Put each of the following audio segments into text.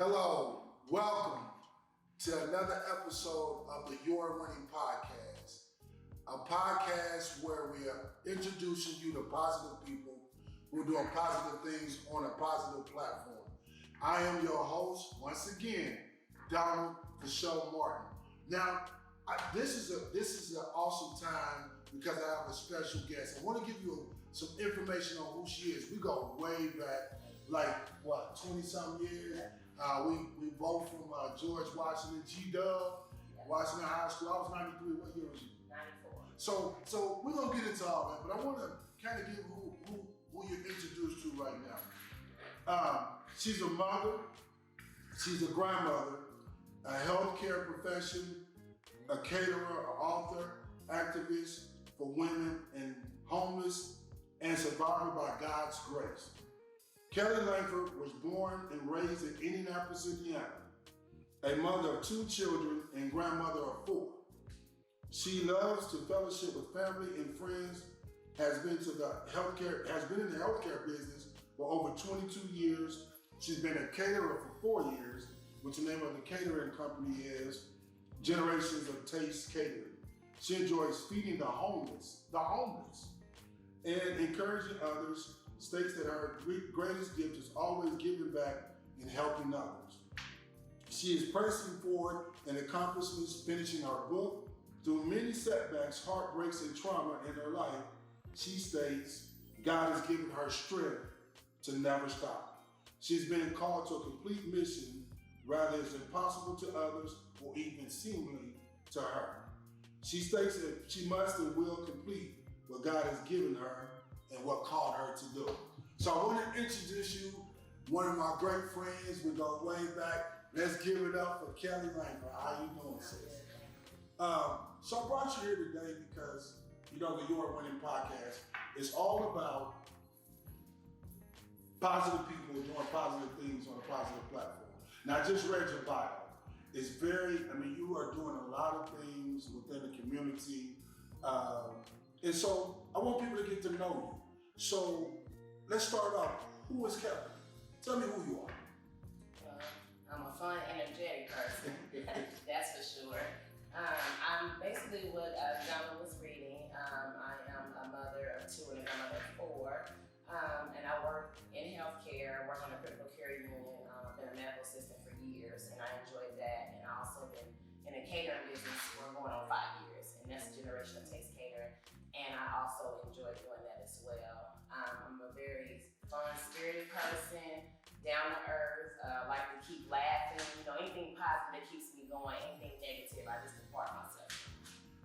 Hello, welcome to another episode of the Your Winning Podcast, a podcast where we are introducing you to positive people who are doing positive things on a positive platform. I am your host, once again, Donald Fosho Martin. Now, this is an awesome time because I have a special guest. I want to give you some information on who she is. We go way back, like what, 20-something years? We both from George Washington, G-Dub, Washington High School. I was 93. What year was you? 94. So we're gonna get into all that, but I want to kind of give who you're introduced to right now. She's a mother, she's a grandmother, a healthcare profession, a caterer, an author, activist for women and homeless, and survivor by God's grace. Kelly Langford was born and raised in Indianapolis, Indiana, a mother of 2 children and grandmother of 4. She loves to fellowship with family and friends, has been in the healthcare business for over 22 years. She's been a caterer for 4 years, which the name of the catering company is Generations of Taste Catering. She enjoys feeding the homeless, and encouraging others. States that her greatest gift is always giving back and helping others. She is pressing forward in accomplishments, finishing her book. Through many setbacks, heartbreaks, and trauma in her life, she states, God has given her strength to never stop. She's been called to a complete mission, rather it's impossible to others or even seemingly to her. She states that she must and will complete what God has given her and what called her to do. So I want to introduce you, one of my great friends. We go way back. Let's give it up for Kelly Langford. How you doing, sis? So I brought you here today because, the Your Winning Podcast is all about positive people doing positive things on a positive platform. Now, I just read your bio. It's you are doing a lot of things within the community. And so I want people to get to know you. So let's start off. Who is Kelly? Tell me who you are. I'm a fun, energetic person. That's for sure. I'm basically what Donna was reading. I am a mother of 2 and a grandmother of 4. And I work in healthcare, work on a critical care unit. I've been a medical assistant for years, and I enjoyed that. And I also been in a catering business for going on 5 years, and that's Generation of Taste Catering. And I also enjoy doing that as well. I'm a very fun-spirited person, down to earth, like to keep laughing. Anything positive that keeps me going, anything negative, I just depart myself.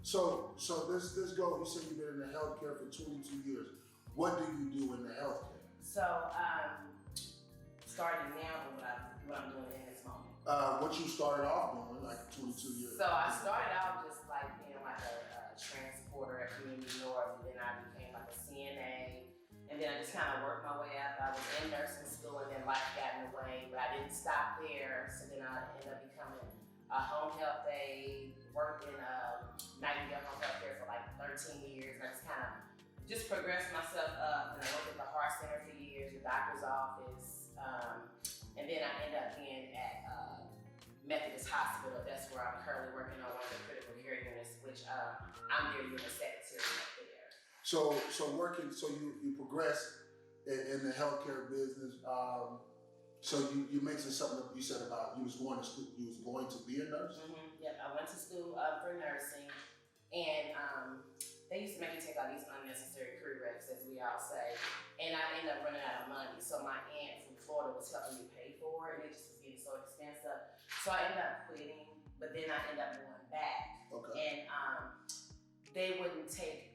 So let's go. You said you've been in the healthcare for 22 years. What do you do in the healthcare? So, starting now with what I'm doing in this moment. What you started off doing, like 22 years So I started out just like being like a transporter at Community North, and then I became like a CNA, and then I just kind of worked my way up. I was in nursing school, and then life got in the way, but I didn't stop there. So then I ended up becoming a home health aide, worked in Nightingale Home Health Care for like 13 years. And I just kind of progressed myself up, and I worked at the Heart Center for years, the doctor's office, and then I ended up being at Methodist Hospital. That's where I'm currently working on one of the critical care units, which I'm their unit secretary up there. So you progressed in the healthcare business. So you mentioned something that you said about you was going to school. You was going to be a nurse. Mm-hmm. Yep, I went to school for nursing, and they used to make me take all these unnecessary prereqs, as we all say, and I ended up running out of money. So my aunt from Florida was helping me pay for it, and it just was getting so expensive. So I ended up quitting, but then I ended up going back. Okay. And they wouldn't take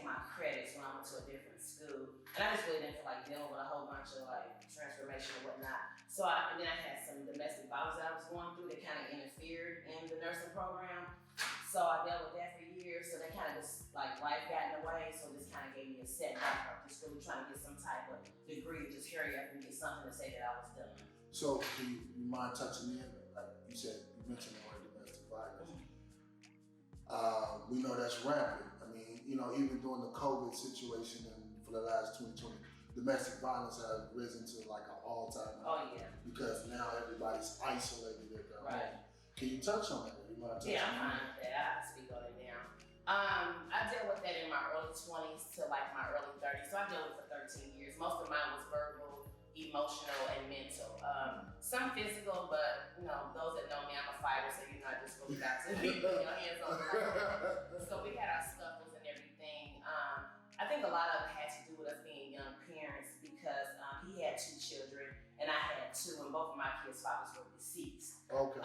my credits when I went to a different school, and I just really didn't feel like dealing with a whole bunch of like transformation and whatnot. So then I had some domestic violence that I was going through that kind of interfered in the nursing program. So I dealt with that for years. So that kind of just like life got in the way. So this kind of gave me a setback. I'm just really trying to get some type of degree to just hurry up and get something to say that I was done. So do you mind touching in? Like you mentioned already domestic violence. We know that's rampant. I mean, even during the COVID situation and for the last 2020, domestic violence has risen to like an all-time high. Oh yeah. Because now isolated at their Right. home. Can you touch on that? You mind touching Yeah, I'm on fine with that. I can speak on it now. I dealt with that in my early 20s to like my early 30s. So I dealt with it for 13 years. Most of mine was verbal, emotional, and mental. Some physical, but you know, those that know me, I'm a fighter, so you're not just really about to be putting your hands on the ground. So we had our scuffles and everything. I think a lot of it had to do with us being young parents because he had 2 children and I had 2, and both of my kids' fathers were deceased. Okay.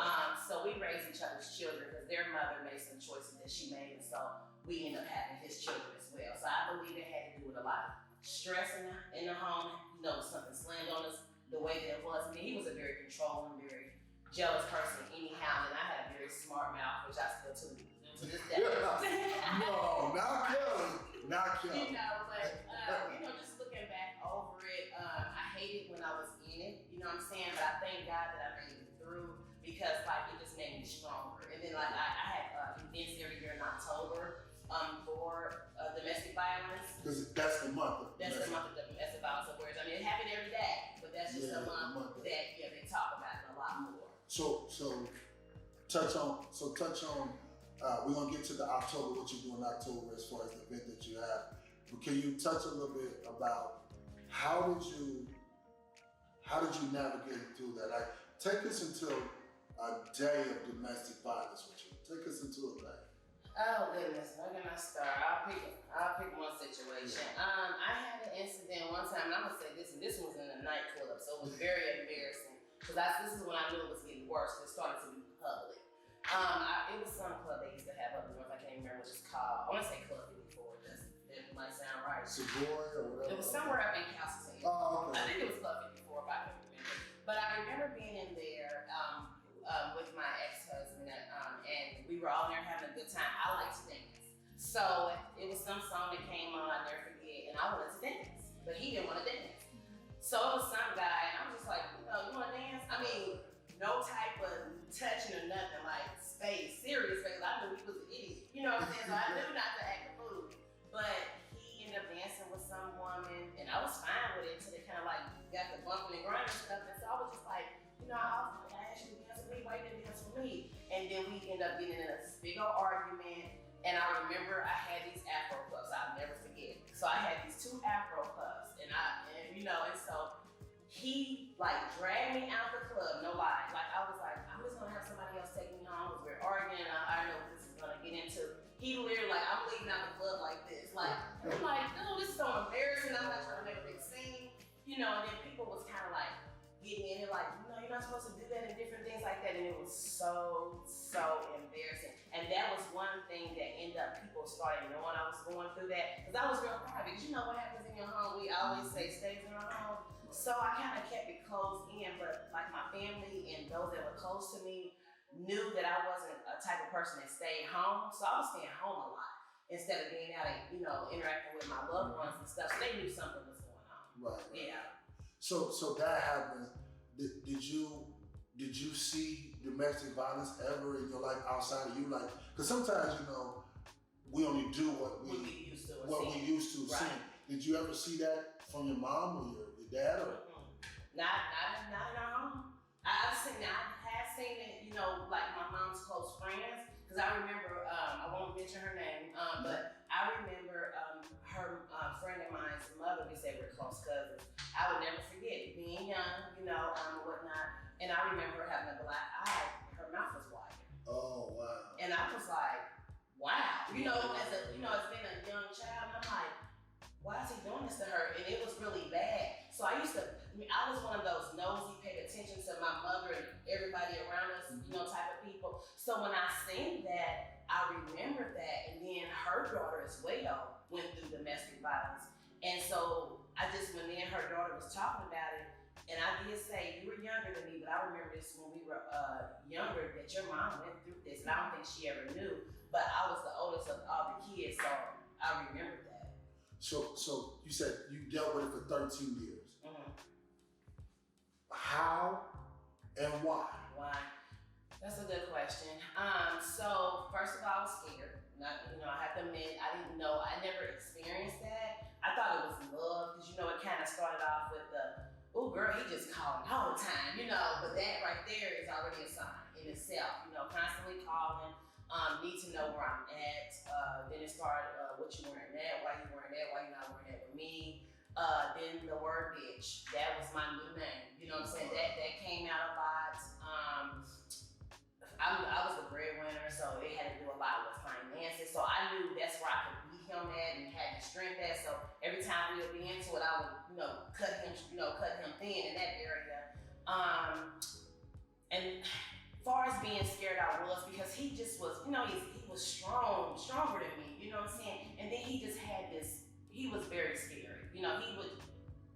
So we raised each other's children because their mother made some choices that she made, and so we ended up having his children as well. So I believe it had to do with a lot of stress in the home. You know, something slammed on us the way that it was. I mean, he was a very controlling, very jealous person anyhow, and I had a very smart mouth, which I still to this day. No, not Kelly. Not Kelly. You know, but you know, just looking back over it, I hated when I was in it. You know what I'm saying? But I thank God that I made it through because like it just made me stronger. And then like I had events every year in October for domestic violence. Because that's the month. That's the month of domestic violence awareness. I mean, it happened every day, but that's just a month that they talk about it a lot more. So touch on. We're gonna get to the October, what you do in October as far as the event that you have. But can you touch a little bit about how did you navigate through that? Like, take us into a day of domestic violence with you. Take us into a day. Oh goodness, where can I start? I'll pick one situation. I had an incident one time, and I'm gonna say this, and this was in a nightclub, so it was very embarrassing. Because this is when I knew it was getting worse. It started to be public. It was some club they used to have up north. I can't even remember what it's called. I want to say Club 54. That might sound right. Savoy or whatever. It was somewhere up in Castleton. Oh, okay. I think it was Club 54 if I can remember. But I remember being in there with my ex-husband, and we were all there having a good time. I like to dance. So it was some song that came on, I'll never forget, and I wanted to dance. But he didn't want to dance. So it was some guy, and I'm just like, you want to dance? I mean, no type of touching or nothing, like space, serious space. I knew he was an idiot. You know what I'm saying? So I knew not to act a fool. But he ended up dancing with some woman, and I was fine with it until they kind of like got the bumping and grinding stuff. And so I was just like, I asked you to dance with me, why you didn't dance with me? And then we ended up getting in this big old argument. And I remember I had these Afro puffs, I'll never forget. So I had these 2 Afro puffs, and so he like dragged me out the club, no lie. Like I was like, I'm just gonna have somebody else take me home because we're arguing. I know what this is gonna get into. He literally like, I'm leaving out the club like this. Like, I'm like, dude, this is so embarrassing. I'm not trying to make a big scene. And then people was kind of like getting in it like, you're not supposed to do that and different things like that. And it was so embarrassing. And that was one thing that ended up people started knowing I was going through that. Because I was real private. Because you know what happens in your home, we always say stays in our home. So I kind of kept it closed in, but like my family and those that were close to me knew that I wasn't a type of person that stayed home. So I was staying home a lot instead of being out and, interacting with my loved ones and stuff. So they knew something was going on. Right. Yeah. So that happened. Did you see domestic violence ever in your life outside of you? Like, because sometimes, we only do what we used to Right. seeing. Did you ever see that from your mom or your dad? Or? Not in our home. I have seen it, like my mom's close friends. Because I remember, I won't mention her name, but I remember her friend of mine's mother, we said we're close cousins. I would never forget it, being young, whatnot. And I remember her having a black eye, her mouth was wide. Oh, wow. And I was like, wow. As being a young child, and I'm like, why is he doing this to her? And it was really bad. So I was one of those nosy, paid attention to my mother and everybody around us, type of people. So when I seen that, I remembered that. And then her daughter as well went through domestic violence. And so when me and her daughter was talking about it, and I did say, you were younger than me, but I remember this when we were younger, that your mom went through this. And I don't think she ever knew, but I was the oldest of all the kids, so I remembered that. So you said you dealt with it for 13 years. Mm-hmm. How and why? Why? That's a good question. So first of all, I was scared. I have to admit, I didn't know. I never experienced that. I thought it was love because it kind of started off with the, oh girl, he just called all the time, But that right there is already need to know where I'm at. Then it started, what you wearing that? Why you wearing that? Why you not wearing that with me? Then the word bitch, that was my new name. You know what I'm saying? That came out a lot. I was the breadwinner, so it had to do a lot with finances. So I knew that's where I could beat him at and had the strength at. So every time we would be into it, I would, cut him thin in that area. And as far as being scared, I was, because he just was, he was stronger than me. You know what I'm saying? And then he just had this. He was very scary.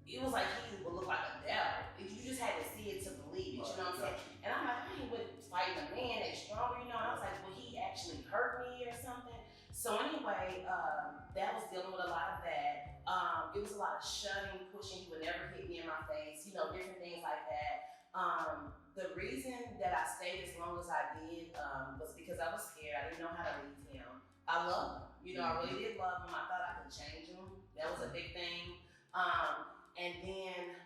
It was like he would look like a devil. You just had to see it to believe it. You know what I'm saying? And I'm like, I ain't with fighting a man that's stronger, And I was like, will he actually hurt me or something? So anyway, that was dealing with a lot of that. It was a lot of shoving, pushing. He would never hit me in my face. Different things like that. The reason that I stayed as long as I did was because I was scared. I didn't know how to leave him. I loved him. I really did love him. I thought I could change him. That was a big thing. And then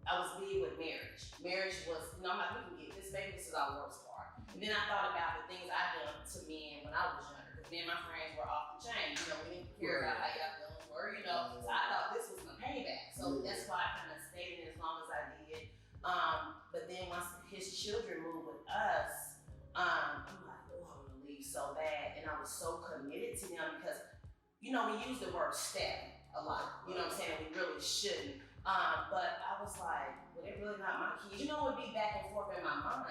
I was big with marriage. Marriage was, I'm like, we can get this, maybe this is our worst part. And then I thought about the things I'd done to men when I was younger, because me and my friends were off the chain. We didn't care about how y'all feelings were, So I thought this was my payback. So that's why I kind of stayed in as long as I did. But then once his children moved with us, I'm like, oh, I want to leave so bad. And I was so committed to them because, we use the word step a lot. You know what I'm saying? We really shouldn't. But I was like, well, they're really not my kids. It would be back and forth in my mind.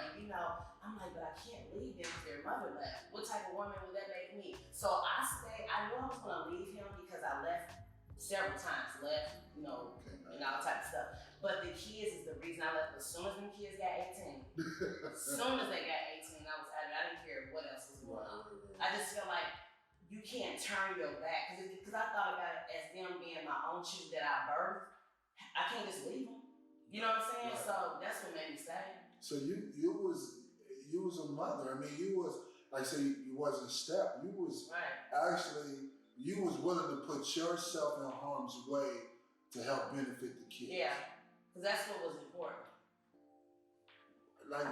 I'm like, but I can't leave them if their mother left. What type of woman would that make me? So I stayed. I knew I was going to leave him because I left several times. And all type of stuff. But the kids is the reason I left. As soon as them kids got 18, as soon as they got 18, I was out of it. I didn't care what else was going on. I just felt like you can't turn your back. Because I thought about it as them being my own children that I birthed. I can't just leave them. You know what I'm saying? Right. So that's what made me stay. So you was a mother. I mean, you was, like I say, you wasn't a step. You was actually, you was willing to put yourself in harm's way to help benefit the kids. Yeah, because that's what was important. Like,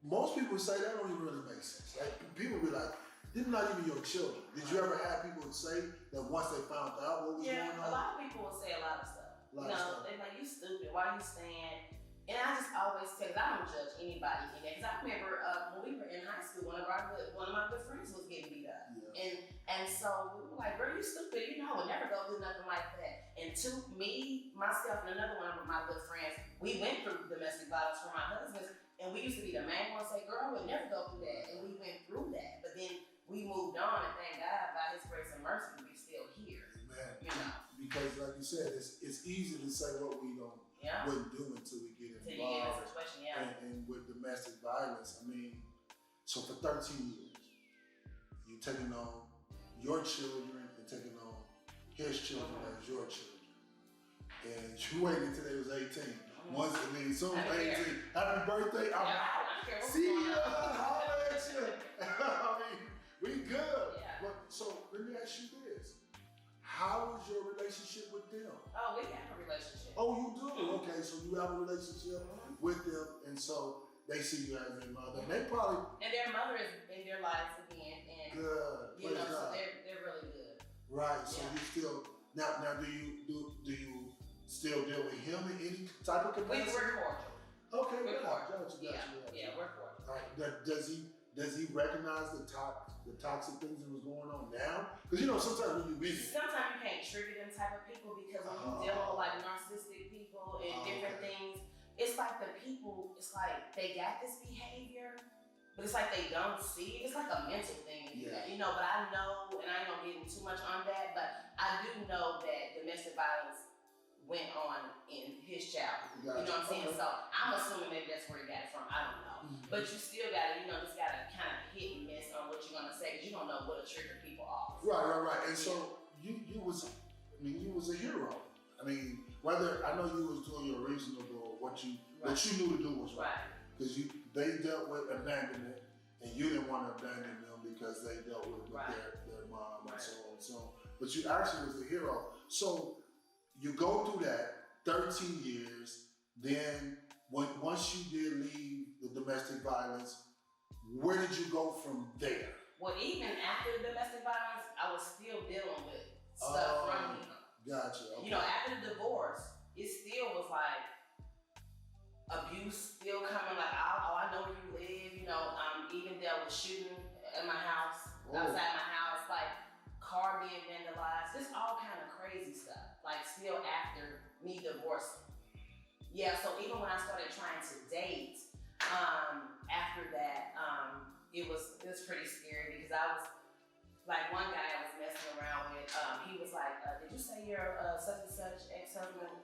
most people say that don't even really make sense. Like, people be like, they're not even your children. Did you ever have people say that once they found out what was going on? Yeah, a lot of people will say a lot of stuff. They're like, you stupid, why you staying? And I just always say, because I don't judge anybody in that. Because I remember when we were in high school, one of my good friends was getting beat up. Yeah. And so we were like, girl, you stupid. I would never go through nothing like that. And me, myself, and another one of my good friends, we went through domestic violence from our husbands. And we used to be the main ones say, girl, I would never go through that. And we went through that. But then we moved on, and thank God, by his grace and mercy, we're still here. Amen. Because like you said, it's easy to say what we wouldn't do until we get involved. Until you get in a situation, and with domestic violence, I mean, so for 13 years, you taking on your children and taking on his children as your children. And you waited until they was 18. Once, soon as 18, happy birthday, I'm out. See ya, holla at you. We good. Yeah. But, so let me ask you this. How is your relationship with them? Oh, we have a relationship. Oh, you do? Okay, so you have a relationship with them, and so they see you as their mother. They probably... And their mother is in their lives again, and good. So they're really good. Right. So you still now do you still deal with him in any type of capacity? We're cordial. Okay, we're cordial. Gotcha. Yeah, we're cordial. All right. Does he recognize the toxic things that was going on now? Because sometimes when you meet it, sometimes you can't trigger them type of people because when you deal with like narcissistic people and different things, it's like the people, it's like they got this behavior, but it's like they don't see it. It's like a mental thing, But I know, and I ain't gonna get into too much on that, but I do know that domestic violence went on in his childhood. You know what I'm saying? So I'm assuming maybe that's where he got it from. I don't know. But you still gotta, just gotta kind of hit and miss on what you're gonna say, because you don't know what'll trigger people off. Right. And so you was a hero. Whether I know you was doing your reasonable, what you knew to do was right. Because they dealt with abandonment, and you didn't want to abandon them because they dealt with their mom and so on and so on. But you actually was the hero. So you go through that 13 years. Then once you did leave the domestic violence, where did you go from there? Well, even after the domestic violence, I was still dealing with stuff from him. Gotcha. Okay. You know, after the divorce, it still was like abuse still coming. Like, oh, I know where you live. You know, even dealt with shooting at my house, outside my house, like car being vandalized, just all kind of crazy stuff. Like still after me divorcing. Yeah. So even when I started trying to date, after that, it was pretty scary because I was like one guy I was messing around with. He was like, "Did you say you're such and such ex-husband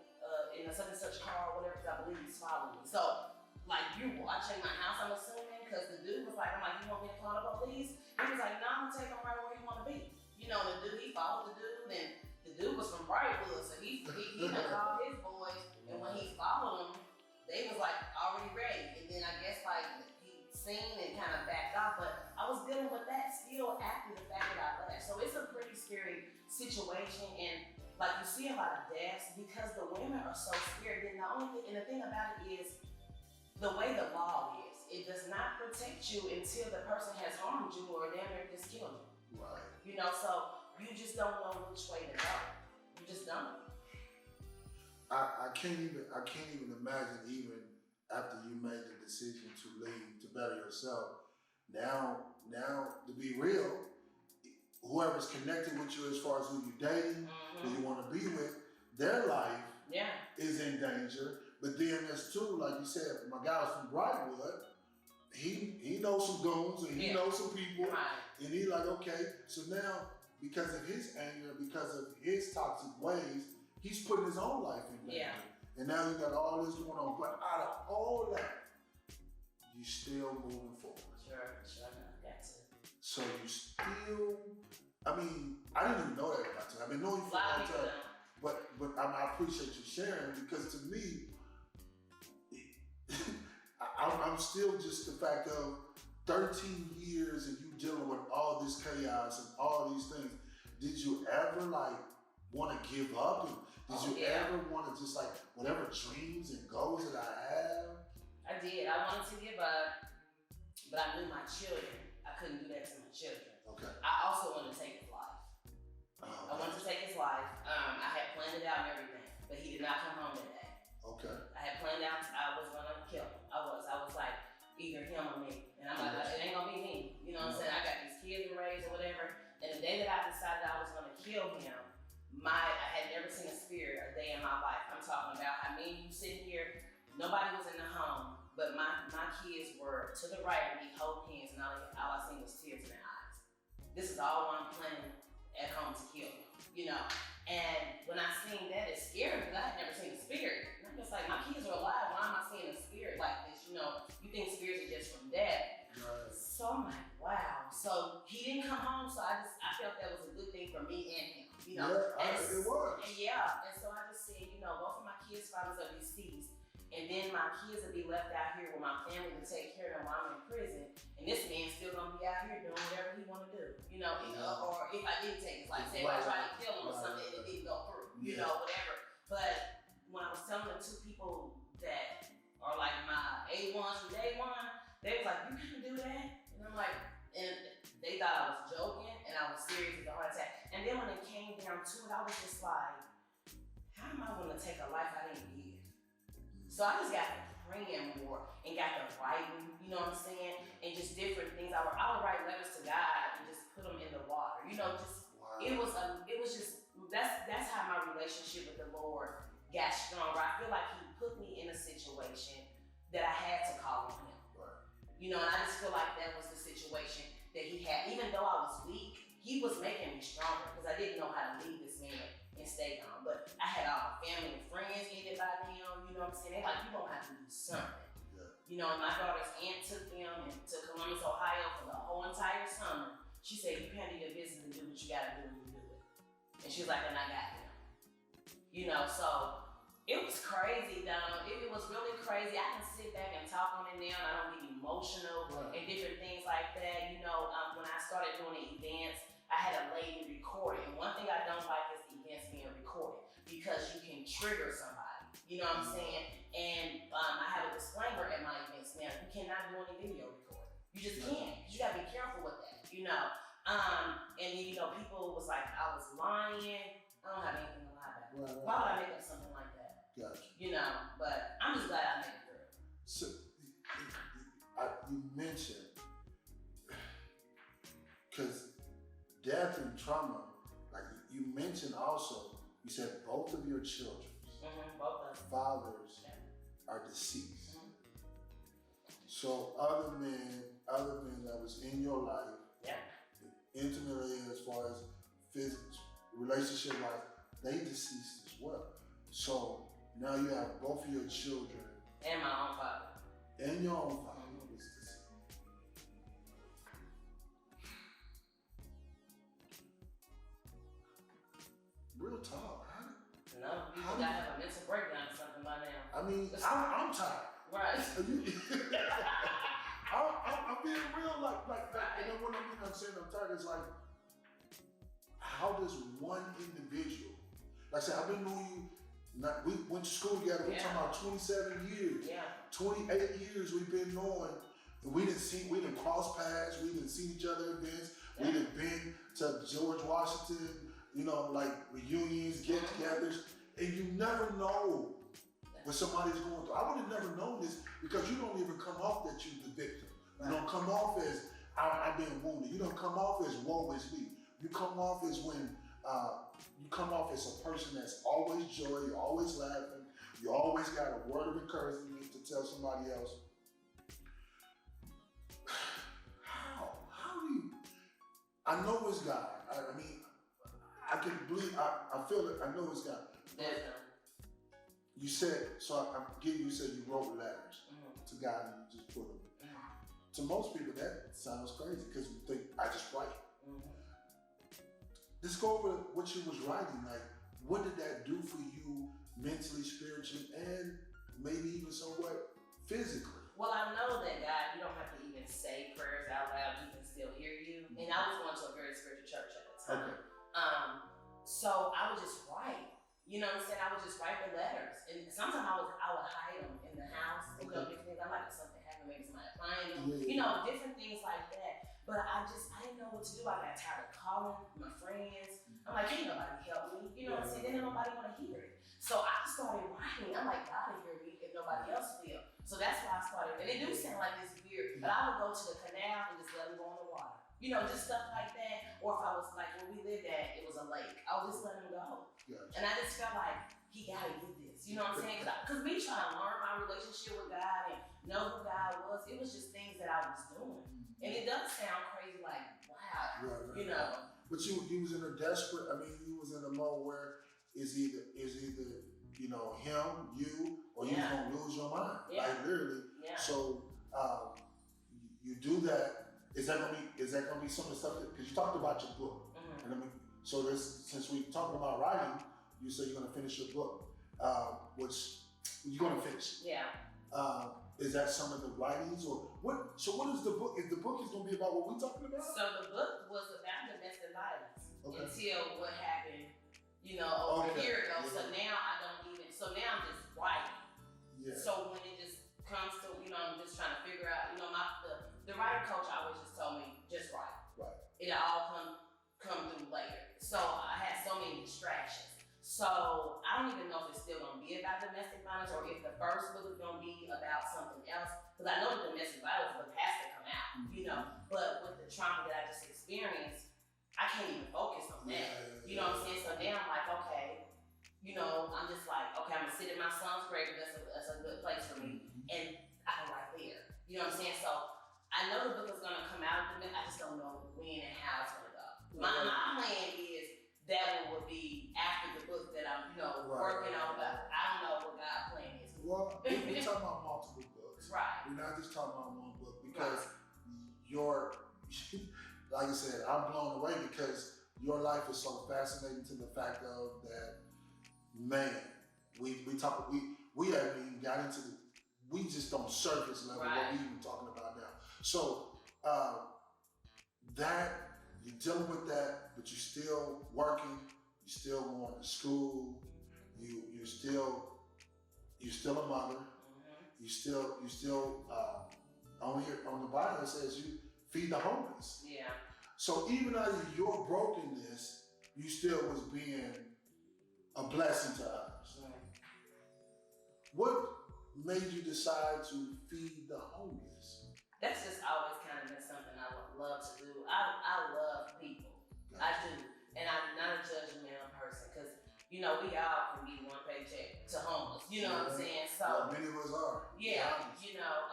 in a such and such car or whatever?" Because I believe he's following me. So like you're watching my house, I'm assuming, because the dude was like, "I'm like, you want me to call the police?" He was like, "No, I'm gonna take him right where he want to be." You know, the dude, he followed the dude, and the dude was from Brightwood, so he done called his boys, and when he followed them, they was like already ready. And then I guess like he seen and kind of backed off, but I was dealing with that still after the fact that I left. So it's a pretty scary situation, and like you see a lot of deaths because the women are so scared. Then the thing about it is the way the law is. It does not protect you until the person has harmed you or damn near just killed you. Right. You know, so you just don't know which way to go. You just don't. I can't even imagine even after you made the decision to leave to better yourself. Now to be real, whoever's connected with you as far as who you're dating, who you want to be with, their life is in danger. But then there's two, like you said, my guy was from Brightwood. He knows some goons and he knows some people, and he like, okay, so now because of his anger, because of his toxic ways, he's putting his own life in danger. And now you got all this going on. But out of all that, you still moving forward. Sure, got to. So you still, I mean, I didn't even know that about you. I've been knowing you for a long time. But I appreciate you sharing, because to me, I'm still just the fact of 13 years and you dealing with all this chaos and all these things. Did you ever like want to give up? And did you ever want to just like whatever dreams and goals that I have? I did. I wanted to give up, but I knew my children. I couldn't do that to my children. Okay. I also wanted to take his life. I wanted to take his life. I had planned it out and everything, but he did not come home that day. Okay. I had planned out I was gonna kill him. I was like, either him or me. And I'm like, it ain't gonna be me. You know what I'm saying? I got these kids to raise or whatever. And the day that I decided I was gonna kill him, I had never seen a spirit a day in my life. I'm talking about how me and you sitting here, nobody was in the home, but my kids were to the right of me holding hands, and all I seen was tears in their eyes. This is all I'm planning at home to kill him, you know? And when I seen that, it scared me because I had never seen a spirit. And I'm just like, my kids are alive. Why am I seeing a spirit like this? You know, you think spirits are just from death. Right. So I'm like, wow. So he didn't come home, so I felt that was a good thing for me and him. You know? It was. And so I just said, you know, both of my kids' fathers are deceased. And then my kids will be left out here with my family to take care of them while I'm in prison. And this man's still gonna be out here doing whatever he wanna do. You know, or if I didn't take his life, say if I tried to kill him or something and it didn't go through, you know, whatever. But when I was telling the two people that are like my A1s from day one, they was like, you can't do that. And I'm like, and they thought I was joking and I was serious with the heart attack. And then when it came down to it, I was just like, how am I gonna take a life I didn't give? So I just got to praying more and got to writing, you know what I'm saying? And just different things. I would write letters to God and just put them in the water. You know, just it was just that's how my relationship with the Lord got stronger. I feel like He put me in a situation that I had to call on Him. Right. You know, and I just feel like that was the situation that He had. Even though I was weak, He was making me stronger because I didn't know how to leave this man and stay on. But I had all my family and friends in it by them, you know what I'm saying? They're like, you don't have to do something. Yeah. You know, and my daughter's aunt took them to Columbus, Ohio for the whole entire summer. She said, you can't do your business and do what you gotta do when you do it. And she was like, and I got them. You know, so it was crazy, Donald. It was really crazy. I can sit back and talk on it now and I don't get emotional and different things like that. You know, when I started doing the events, I had a lady record it. And one thing I don't like is events being recorded because you can trigger somebody. You know what I'm saying? And I have a disclaimer at my events now. You cannot do any video recording. You just can't. You gotta be careful with that. You you know. And you know, people was like, I was lying. I don't have anything to lie about. Right. Why would I make up something like that? Gotcha. You know, but I'm just glad I made it through. So, you mentioned, because death and trauma, like you mentioned also, you said both of your children, Both of them. fathers, are deceased. So other men that was in your life, intimately as far as relationship wise, they deceased as well. So now you have both of your children and my own father. And your own father was deceased. Real talk, huh? No, people gotta have a mental breakdown or something by now. I mean, I'm tired. Right. I'm being real, like, and then when I'm saying I'm tired, it's like, how does one individual, like I said, I've been knowing you, we went to school together, we're talking about 27 years, 28 years we've been knowing, and we didn't cross paths, we didn't see each other at events, we didn't been to George Washington, you know, like reunions, get-togethers, and you never know what somebody's going through. I would have never known this because you don't even come off that you're the victim. You don't come off as, I've been wounded. You don't come off as, woe is me. You come off as when, you come off as a person that's always joy, you're always laughing, you always got a word of encouragement to tell somebody else. How do you, I know it's God. I mean, I can believe, I feel it, I know it's God. You said, so I'm getting, you said you wrote letters to God and you just put them. To most people, that sounds crazy because you think, I just write. Let's go over what you was writing. Like, what did that do for you mentally, spiritually, and maybe even somewhat physically? Well, I know that God, you don't have to even say prayers out loud, He can still hear you. And I was going to a very spiritual church at the time. So I would just write. You know what I'm saying? I would just write the letters. And sometimes I would hide them in the house. You know, different things. I like if something happened, maybe somebody applying them. You know, different things like that. But I didn't know what to do. I got tired of calling my friends. I'm like, ain't nobody help me. You know what I'm saying? Then nobody want to hear it. So I started writing. I'm like, God will hear me if nobody else will. So that's why I started. And it do sound like it's weird, but I would go to the canal and just let them go in the water. You know, just stuff like that. Or if I was like, where we lived at, it was a lake. I would just let them go. And I just felt like, He gotta get this. You know what I'm saying? Because me trying to learn my relationship with God and know who God was, it was just things that I was doing. And it does sound crazy, like, wow, you know. But you was in a desperate, I mean, you was in a mode where it's either, you know, him, you, or you're gonna lose your mind. Like literally. So you do that. Is that gonna be some of the stuff that, because you talked about your book. And I mean, so since we talking about writing, you say you're gonna finish your book, which you're gonna finish. Is that some of the writings or what? So what is the book? Is the book is gonna be about what we're talking about? So the book was about domestic violence until what happened, you know, over a year ago. So now I don't even. So now I'm just writing. So when it just comes to, you know, I'm just trying to figure out, you know, the writer coach always just told me just write. It'll all come through later. So I had so many distractions. So I don't even know if it's still gonna be about domestic violence or if the first book is gonna be about something else. Because I know the domestic violence book has to come out, you know. But with the trauma that I just experienced, I can't even focus on that. You know what I'm saying? So now I'm like, okay, you know, I'm just like, okay, I'm gonna sit in my son's grave. That's a good place for me, and I can write there. You know what I'm saying? So I know the book is gonna come out. I just don't know when and how it's gonna go. My plan is that one would be after the book that I'm, you know, working on, but I don't know what God's plan is. Well, we're talking about multiple books. We're not just talking about one book because like I said, I'm blown away because your life is so fascinating to the fact of that, man, we haven't even got into we just don't surface level what we even talking about now. So that you're dealing with that, but you're still working, you're still going to school, you're still a mother, you still on the Bible it says you feed the homeless. So even out of your brokenness, you still was being a blessing to others. What made you decide to feed the homeless? That's just always kind of been something I would love to do. I love people. Gotcha. I do. And I'm not a judgmental person because, you know, we all can be one paycheck to homeless. You know what I'm saying? So many of us are. Yeah, you know,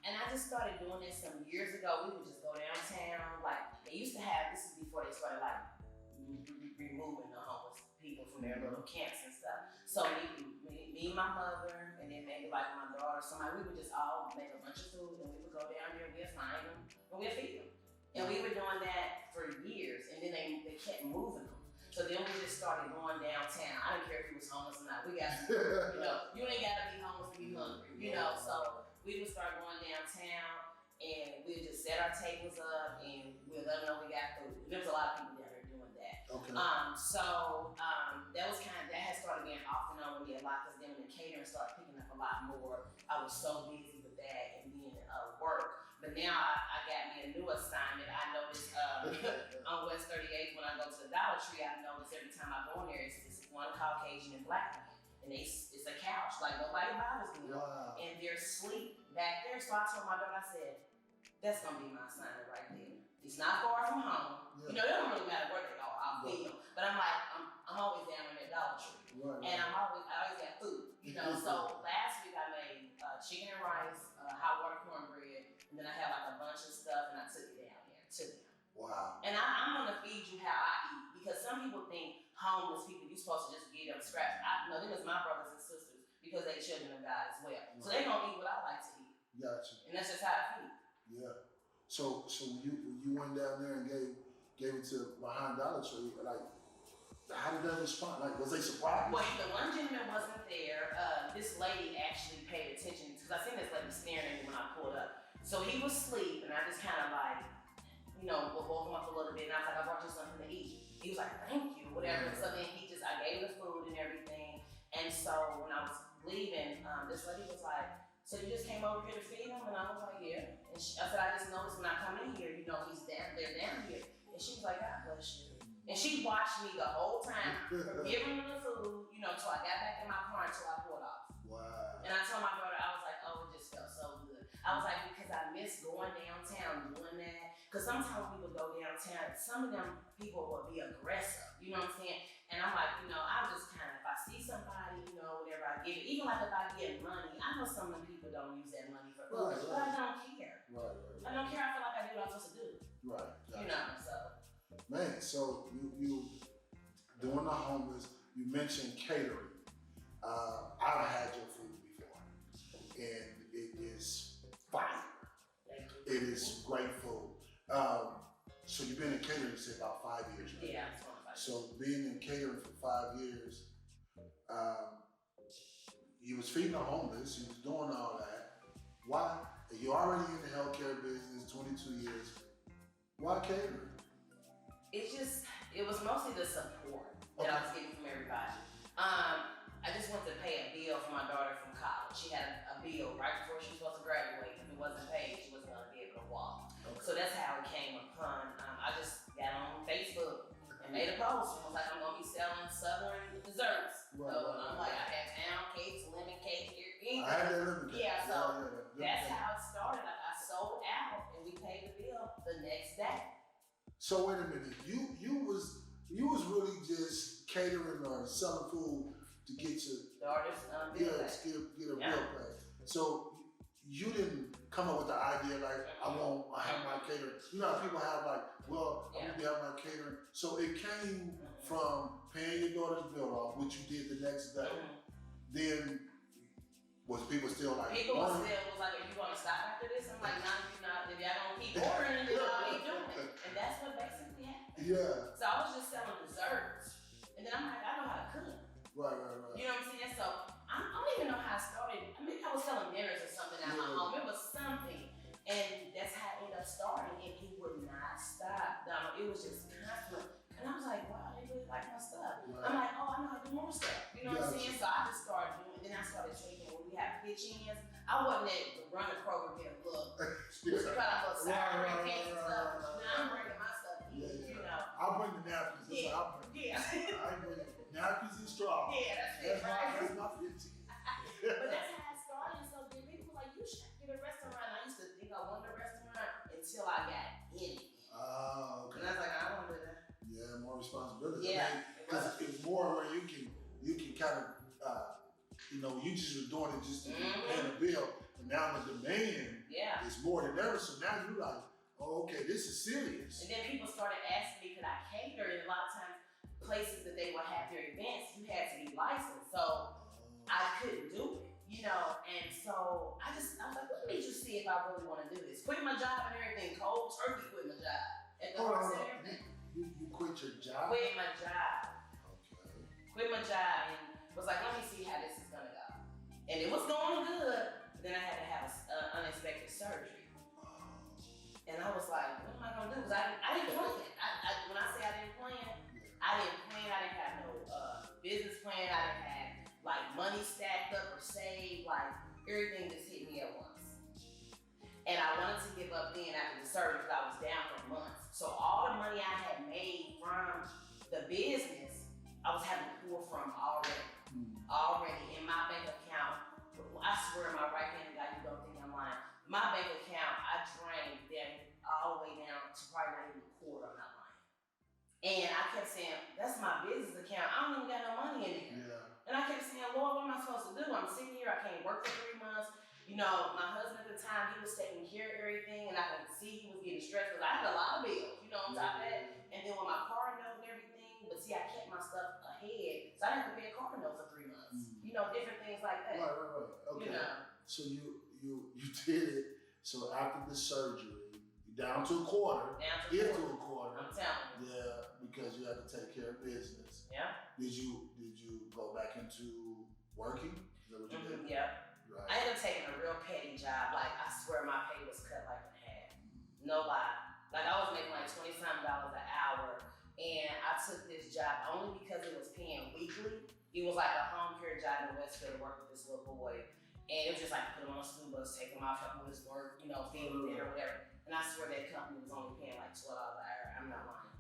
and I just started doing this some years ago. We would just go downtown. Like, they used to have, this is before they started like removing the homeless people from their little camps and stuff. So me and my mother, and then maybe like my daughter, somebody, we would just all make a bunch of food and we would go down there, we'd find them, and we'd feed them. And we were doing that for years, and then they kept moving them. So then we just started going downtown. I didn't care if he was homeless or not. We got, you know, you ain't gotta be homeless to be hungry, you know. So we would start going downtown, and we'd just set our tables up, and we'd let them know we got food. There was a lot of people down there doing that. Okay. That was that had started being off and on with me a lot, because then when the catering started picking up a lot more, I was so busy with that and then work. But now I got me a new assignment. I noticed on West 38th when I go to the Dollar Tree, I notice every time I go in there, it's this one Caucasian and black man. And it's a couch, like nobody bothers me. Wow. And they're asleep back there. So I told my daughter, I said, that's gonna be my assignment right there. It's not far from home. Yeah. You know, it don't really matter where they go, I'll feed them. But I'm like, I'm always down in that Dollar Tree. Right. And I always got food. You know, so last week I made chicken and rice, hot water cornbread, and then I had like a bunch of stuff, and I took it down there to them. Wow. And I'm gonna feed you how I eat, because some people think homeless people, you're supposed to just give them scraps. No, them is my brothers and sisters, because they children of God as well. Right. So they gonna eat what I like to eat. Gotcha. And that's just how I feed. Yeah. So you went down there and gave it to behind Dollar Tree, like, how did they respond? Like, was they surprised? Well, the one gentleman wasn't there. This lady actually paid attention, because I seen this lady staring at me when I pulled up. So he was asleep, and I just kind of like, you know, woke him up a little bit, and I was like, I brought you something to eat. He was like, thank you, whatever. And so then I gave him the food and everything. And so when I was leaving, this lady was like, so you just came over here to feed him? And I was like, yeah. And I said, I just noticed when I come in here, you know, they're down here. And she was like, God bless you. And she watched me the whole time, from giving him the food, you know, until I got back in my car, until I pulled off. Wow. And I told my brother, I was like, oh, it just felt so good. I was like, because I miss going downtown doing that. Because sometimes people go downtown, some of them people will be aggressive, you know what I'm saying? And I'm like, you know, I just kind of, if I see somebody, you know, whatever, I give it. Even like if I get money, I know some of them people don't use that money for food, but I don't care. Right. I don't care. I feel like I do what I'm supposed to do. Right. Gotcha. You know, so. Man, so you doing the homeless, you mentioned catering. I've had your food before, and it is fire. Thank you. It is great food. So you've been in catering, you said, about 5 years, right? Yeah, it's 25 years. So being in catering for 5 years, you was feeding the homeless, you was doing all that. Why? You're already in the healthcare business, 22 years. Why catering? It was mostly the support that I was getting from everybody. I just went to pay a bill for my daughter from college. She had a bill right before she was supposed to graduate. If it wasn't paid, she wasn't going to be able to walk. Okay. So that's how it came upon. I just got on Facebook and made a post and was like, I'm going to be selling Southern desserts. Right, so I'm like, I had pound cakes, lemon cake, anything. I had that lemon cake. Yeah, so that's how it started. I sold out and we paid the bill the next day. So wait a minute, you was really just catering or selling food to get your daughters get a bill paid. So you didn't come up with the idea like I have my catering. You know how people have like, well, I'm gonna be having my catering. So it came from paying your daughter's bill off, which you did the next day. Then was people still like? People was like, are you gonna stop after this? I'm like, nah, you're not. If y'all don't keep ordering, then y'all keep doing it. And that's what basically happened. Yeah. So I was just selling desserts. And then I'm like, I know how to cook. Right. You know what I'm saying? So I don't even know how I started. I mean, I was selling dinners or something at my home. It was something. And that's how it ended up starting. And it would not stop, Donald. It was just constant. And I was like, wow, they really like my stuff. Right. I'm like, oh, I know how to do more stuff. You know what I'm saying? So I just started doing it. Then I started taking when we have pitch-ins. I wasn't able to run the program here. Look, just cut out little sour and stuff. Now I'm bringing my stuff you just were doing it just to pay the bill, and now the demand is more than ever. So now you're like, oh, okay, this is serious. And then people started asking me, could I cater? And a lot of times, places that they would have their events, you had to be licensed. So I couldn't do it, And so I was like, let me just see if I really want to do this. Quit my job and everything, cold turkey quit my job. At the horse and everything. You quit your job? Quit my job. Okay. Quit my job and was like, let me see how this is going to go. And it was going good, but then I had to have an unexpected surgery. And I was like, what am I going to do? Because I didn't plan. When I say I didn't plan, I didn't have no business plan. I didn't have like money stacked up or saved. Like everything just hit me at once. And I wanted to give up then after the surgery because I was down for months. So all the money I had made from the business, I was having to pull from already. Already in my bank account. I swear my right hand guy, you don't think I'm lying. My bank account, I drained them all the way down to probably not even a quarter. I'm not lying. And I kept saying, that's my business account. I don't even got no money in there. Yeah. And I kept saying, Lord, what am I supposed to do? I'm sitting here, I can't work for 3 months. My husband at the time, he was taking care of everything, and I could see he was getting stressed because I had a lot of bills, on top of that. And then with my car note and everything, but see, I kept my stuff ahead, so I didn't have to pay a car note for 3 months. Different things like that. Right. Okay. So you did it. So after the surgery, you down to a quarter. Get to a quarter. I'm telling you. Yeah, because you had to take care of business. Yeah. Did you go back into working? Is that what you did? Yeah. Right. I ended up taking a real petty job. Like, I swear my pay was cut like in half. No lie. Like, I was making like $20-something an hour. And I took this job only because it was paying weekly. It was like a home care job in Westfield to work with this little boy. And it was just like put him on a school bus, take him off, help him with his work, feed him dinner, whatever. And I swear that company was only paying like $12 an hour. I'm not lying.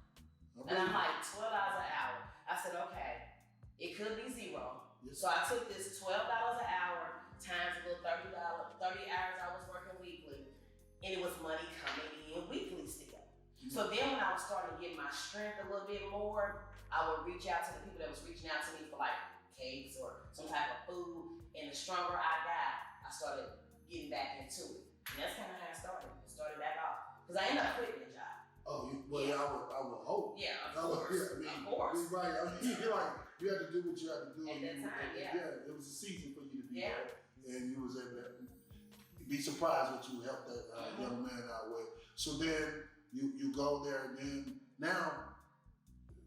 Okay. And I'm like, $12 an hour. I said, okay, it could be zero. Yes. So I took this $12 an hour times a little $30 hours I was working weekly, and it was money coming in weekly still. So then when I was starting to get my strength a little bit more, I would reach out to the people that was reaching out to me for like cakes or some type of food, and the stronger I got, I started getting back into it. And that's kind of how it started. It started back off. Because I ended up quitting the job. Oh, I would hope. Yeah, of course. Of course. Right. You're like, you had to do what you had to do. At that time, Yeah, it was a season for you to be there. And you was able to be surprised what you helped that young man out with. So then you go there, and then now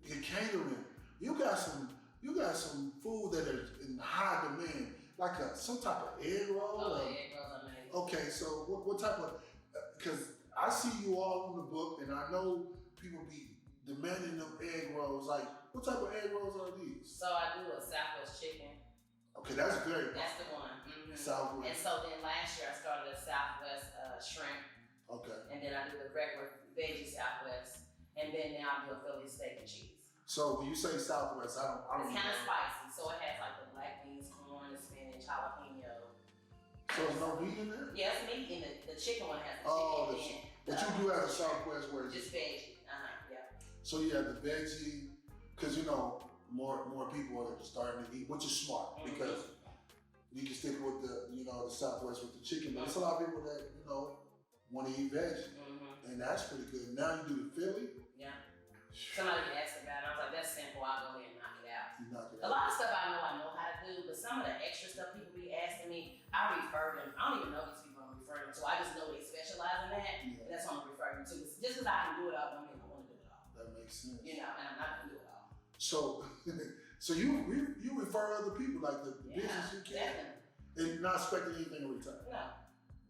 in catering, you got some food that is in high demand, like some type of egg roll. Oh, egg rolls are amazing. Okay, so what type of? Because I see you all on the book, and I know people be demanding them egg rolls. Like, what type of egg rolls are these? So I do a Southwest chicken. Okay, that's great. That's the one. Southwest. And so then last year I started a Southwest shrimp. Okay. And then I do the regular veggie Southwest. And then now I do a Philly steak and cheese. So when you say Southwest, I don't. It's kind of spicy, so it has like the black beans, corn, the spinach, jalapeno. So there's no meat in there? Yeah, it's meat in the chicken one has the chicken. But you do have a Southwest where it's just veggie. Yeah. So you have the veggie, because more people are starting to eat, which is smart because you can stick with the Southwest with the chicken, but there's a lot of people that want to eat veggie, and that's pretty good. Now you do the Philly. Yeah. Somebody asked about it. I was like, that's simple. I'll go ahead and knock it out. You knock it out. A lot of stuff I know how to do, but some of the extra stuff people be asking me, I refer them. I don't even know these people I'm referring them to. I just know they specialize in that, and that's what I'm referring to. Just because I can do it all, don't mean I want to do it all. That makes sense. And I'm not going to do it all. So you refer other people, like the business you can, and not expecting anything in return. No.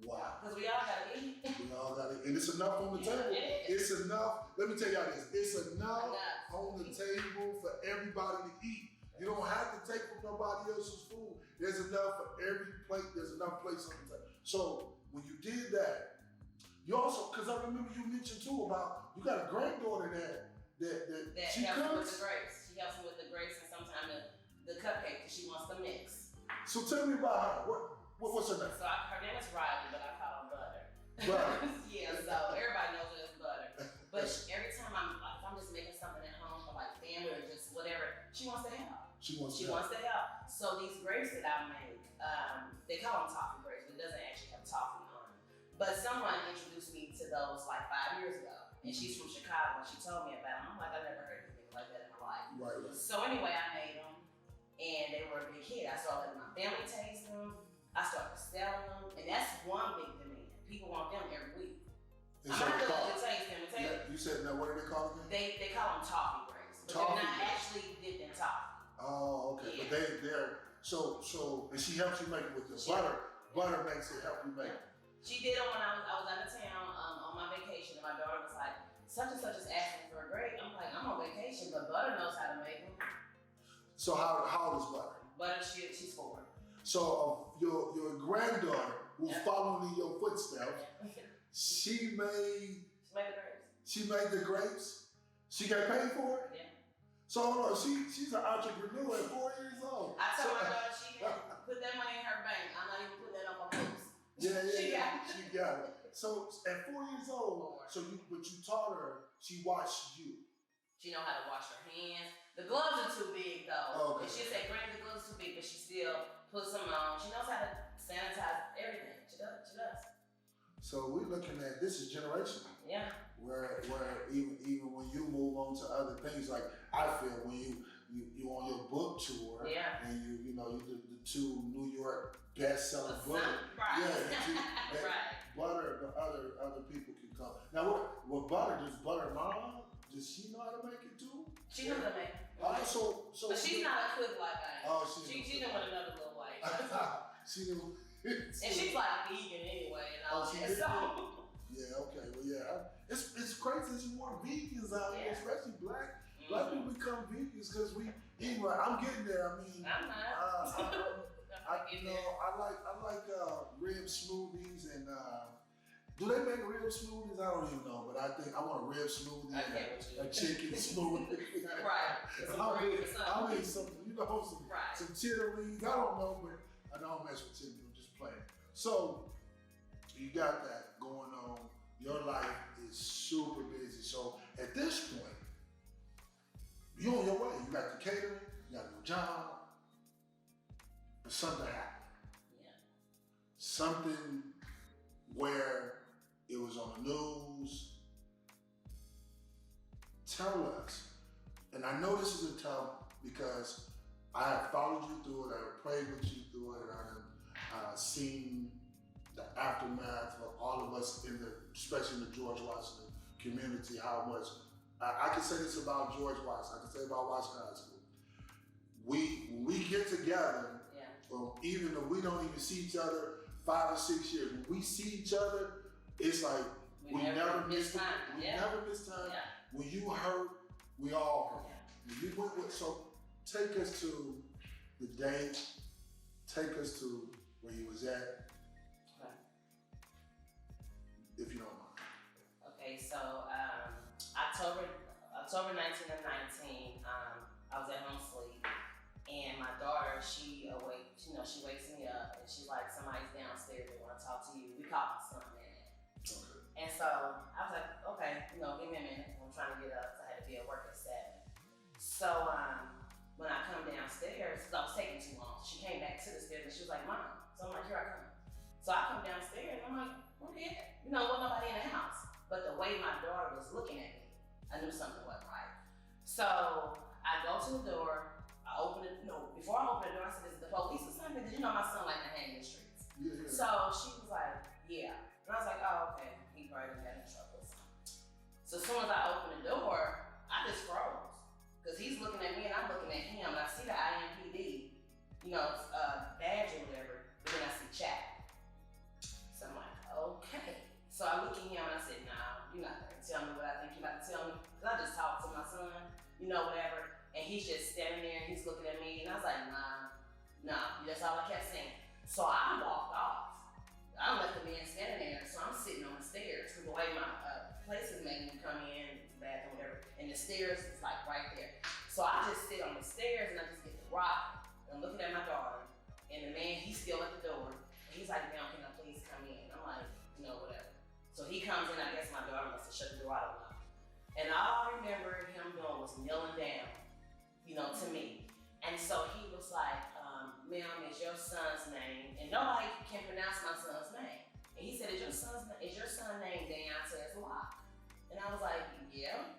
Wow. Because we all got to eat. We all got it, and it's enough on the table. It's enough. Let me tell y'all this. It's enough on the table for everybody to eat. You don't have to take from nobody else's food. There's enough for every plate. There's enough plates on the table. So when you did that, you also, because I remember you mentioned too about you got a granddaughter that she helps cooks. With the grapes. She helps me with the grapes and sometimes the cupcake because she wants the mix. So tell me about her. What's her name? So her name is Riley, but I call her Butter. Butter. Yeah, so everybody knows her as Butter. But every time if I'm just making something at home for like family or just whatever, she wants to help. She wants to help. So these grapes that I made, ago was like 5 years ago. And she's from Chicago, and she told me about him. I'm like, I never heard anything like that in my life. Right. So anyway, I made them, and they were a big hit. I started letting my family taste them. I started selling them, and that's one big demand. People want them every week. And I'm so not they call, going to taste them. yeah, you said, now what do they call them again? They call them toffee grapes, but Toffee they're not grapes. actually dipped in toffee. Oh, okay. Yeah. But they're so and she helps you make it with the She- butter. Butter makes it help you make it. She did them when I was out of town on my vacation, and my daughter was like, such and such is asking for a grape. I'm like, I'm on vacation, but Butter knows how to make them. So how old is Butter? Butter, she's 4. So your granddaughter, who's Yeah. following in your footsteps, Yeah. she made She made the grapes. the grapes. She got paid for it. Yeah. So hold on, she's an entrepreneur at 4 years old. I So- told my daughter she can put that money in her bank. I'm not even putting that on my books. Yeah. She got it. So at 4 years old, 4. but you taught her, she watched you. She know how to wash her hands. The gloves are too big though. Okay. And she'll say, Granny, the gloves are too big, but she still puts them on. She knows how to sanitize everything. She does. So we're looking at, this is generational. Yeah. Where even when you move on to other things, like I feel when you on your book tour, Yeah. and you know you did the 2 New York best-selling books. Right. Yeah, that Right. Butter, the other people can come. Now what Butter, does Butter mom, does she know how to make it too? She knows how to make it. So But she's not a cook like I am. Oh, She done with another little wife. she knew. And she's like vegan anyway and all she that. did? So Yeah, okay, well yeah. It's crazy that you want vegans out here, Yeah. especially black people become vegans because we eat right. I'm getting there. I mean, I'm not. I like rib smoothies and do they make rib smoothies? I don't even know, but I think I want a rib smoothie I and get what you a chicken smoothie. Right. Some bread or something. I'll eat some, Right. some chitterlings. I don't know, but I don't mess with chitterlings. I'm just playing. So you got that going on. Your life is super busy. So at this point, you're on your way. You got the catering, you got a new job, but something happened. Yeah. Something where it was on the news. Tell us, and I know this is a tough because I have followed you through it, I have prayed with you through it, and I have seen the aftermath of all of us especially in the George Washington community, how much, I can say this about George Washington, I can say about Washington High School. When we get together, even though we don't even see each other 5 or 6 years, when we see each other, it's like we never miss time. We never miss time. Yeah. When you hurt, we all hurt. Yeah. When you went with, so take us to the date, take us to where you was at, Okay. if you don't mind. Okay, so October 19 of 19, I was at home asleep, and my daughter, she wakes me up, and she's like, somebody's downstairs, they want to talk to you. We call my son, man. Okay. And so I was like, okay, give me a minute. I'm trying to get up, so I had to be at work at 7. So when I come downstairs, because I was taking too long, she came back to the stairs, and she was like, Mom. So I'm like, here I come. So I come downstairs, and I'm like, okay. Wasn't nobody in the house. But the way my daughter was looking at me, I knew something wasn't right. So I go to the door, I open it, before I open the door, I said, is it the police or something? Because my son like to hang in the streets. Yeah. So she was like, yeah. And I was like, oh, okay. He probably got in trouble or something. So as soon as I opened the door, I just froze. Because he's looking at me and I'm looking at him. And I see the IMPD, badge or whatever. But then I see chat. So I'm like, okay. So I look at him and I said, nah, you're not going to tell me what I think you're about to tell me. Because I just talked to my son, whatever. And he's just standing there and he's looking at me. And I was like, nah. That's all I kept saying. So I walked off. I left the man standing there. So I'm sitting on the stairs. Because the way my place is making me come in, bathroom, whatever. And the stairs is like right there. So I just sit on the stairs and I just get to rock. And I'm looking at my daughter. And the man, he's still at the door. And he's like, now can I please come in? I'm like, whatever. So he comes in, I guess my daughter must have shut the door, I don't know. And all I remember him doing was kneeling down, to me. And so he was like, ma'am, is your son's name? And nobody can pronounce my son's name. And he said, is your is your son named Deontay's Lock? And I was like, yeah.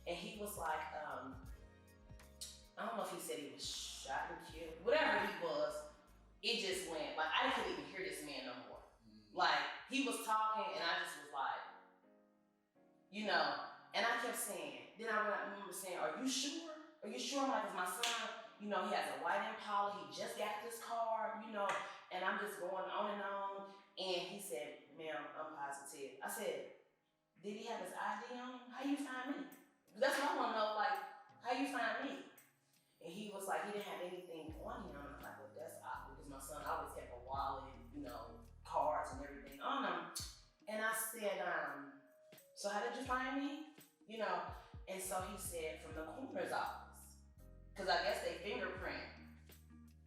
And he was like, I don't know if he said he was shot and killed, whatever he was. It just went, like, I couldn't even hear this man no more. Like, he was talking, and I just was like, you know, and I kept saying, then I remember saying, are you sure? Are you sure? I'm like, 'cause my son, you know, he has a white Impala, he just got this car, you know, and I'm just going on and on. And he said, ma'am, I'm positive. I said, did he have his ID on him? How you find me? That's what I want to know, like, how you find me? And he was like, he didn't have anything on him. I'm like, well, that's odd because my son always kept a wallet, you know, cards and everything on him. And I said, so how did you find me? You know, and so he said, from the coroner's office. Because I guess they fingerprint.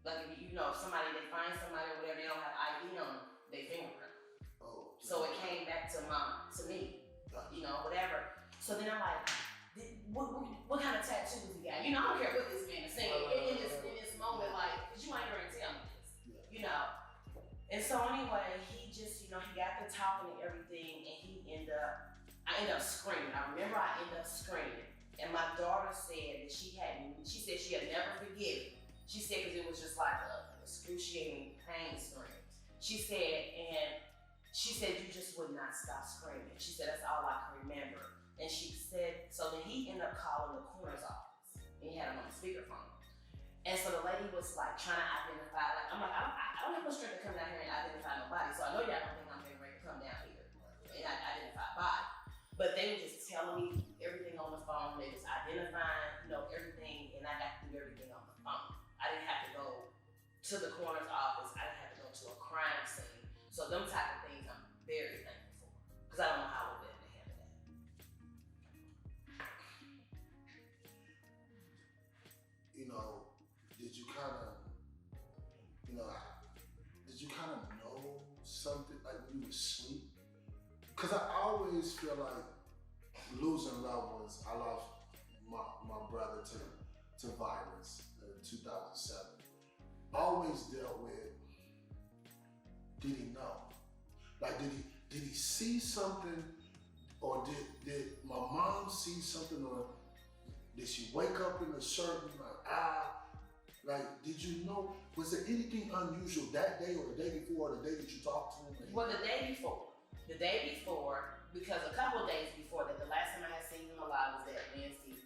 Like, if you know, if somebody, they find somebody or whatever, they don't have ID on them, they fingerprint. Oh. So it came back to me, you know, whatever. So then I'm like, what kind of tattoos he got? You know, I don't care what this man is saying in this moment, like, because you ain't gonna tell me this, you know. And so anyway, he just, you know, he got the talking and everything, and I ended up screaming. I remember I ended up screaming, and my daughter said that she said she had never forgiven. She said because it was just like an excruciating pain scream. She said you just would not stop screaming. She said that's all I can remember. And she said, so then he ended up calling the coroner's office, and he had him on the speakerphone. And so the lady was like trying to identify, like, I'm like, I don't have no strength to come down here and identify nobody, so I know y'all don't think I'm getting ready to come down here and identify body. But they were just telling me everything on the phone. They was identifying, you know, everything, and I got to do everything on the phone. I didn't have to go to the coroner's office. I didn't have to go to a crime scene. So them type of things I'm very thankful for, because I don't know how I would be able to handle that. You know, did you kind of know something like when you were asleep? Because I always feel like losing loved ones. I lost my brother to violence in 2007. Always dealt with, did he know? Like, did he see something, or did my mom see something, or did she wake up in a certain like, did you know, was there anything unusual that day or the day before or the day that you talked to him? Well, the day before, because a couple of days before that, the last time I had seen him alive was that Wednesday